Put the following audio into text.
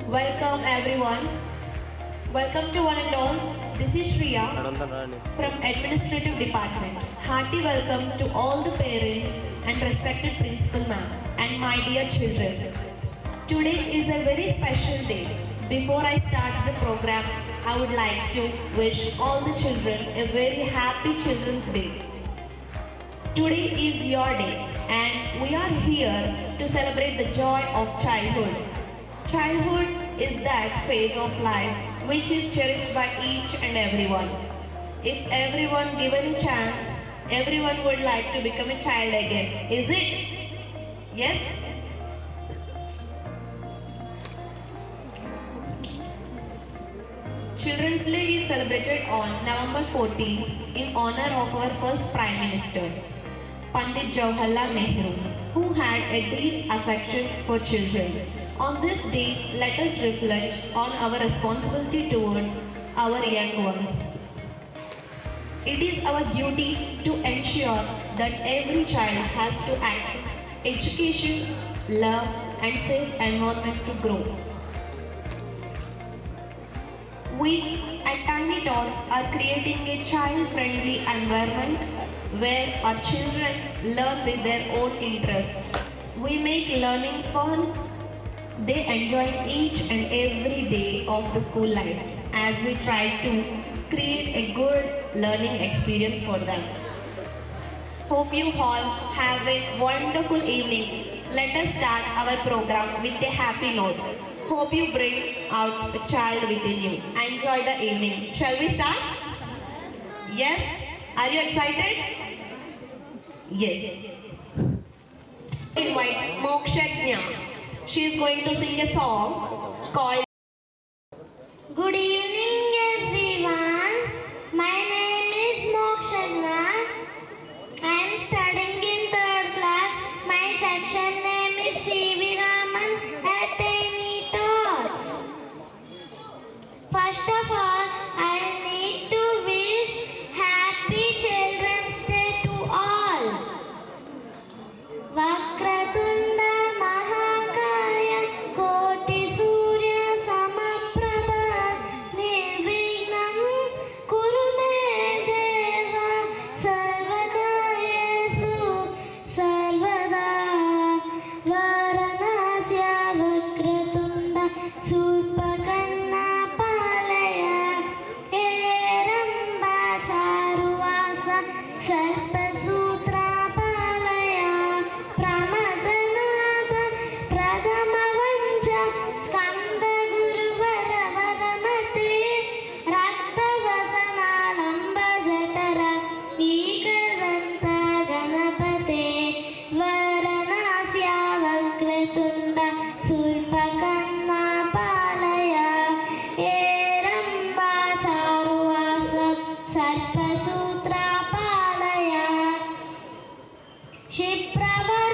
Welcome everyone. Welcome to one and all. This is Shriya from Administrative Department. Hearty welcome to all the parents and respected principal ma'am and my dear children. Today is a very special day. Before I start the program, I would like to wish all the children a very happy Children's Day. Today is your day and we are here to celebrate the joy of childhood. Childhood is that phase of life which is cherished by each and everyone. If everyone given a chance, everyone would like to become a child again. Is it? Yes? Children's Day is celebrated on November 14th in honor of our first Prime Minister, Pandit Jawaharlal Nehru, who had a deep affection for children. On this day, let us reflect on our responsibility towards our young ones. It is our duty to ensure that every child has to access education, love, and safe environment to grow. We at Tiny Tots are creating a child-friendly environment where our children learn with their own interests. We make learning fun. They enjoy each and every day of the school life as we try to create a good learning experience for them. Hope you all have a wonderful evening. Let us start our program with a happy note. Hope you bring out a child within you. Enjoy the evening. Shall we start? Yes? Are you excited? Yes. Invite Mokshagnya. She is going to sing a song called Good evening everyone. My name is Mokshagna. I am studying in 3rd class. My section name is C.V. Raman at Tiny Tots. First of all, I need to wish Happy Children's Day to all. Vakratunda Mahakaya Koti Surya Samaprabha Nirvignam Kurume Deva Sarvagayesu Sarvada Varanasya Vakratunda Surpakanna Palaya Eramba Charuvasa Sarpasutra Palaya Pramadhanatha Pradhamavanja Skanda Guruvara Varamate Raktavasana Lamba Jatara Ekadanta Ganapate Varanasya Vakratunda Surpakanna Palaya Eramba Charuvasa Sarpasutra Palaya Shiprava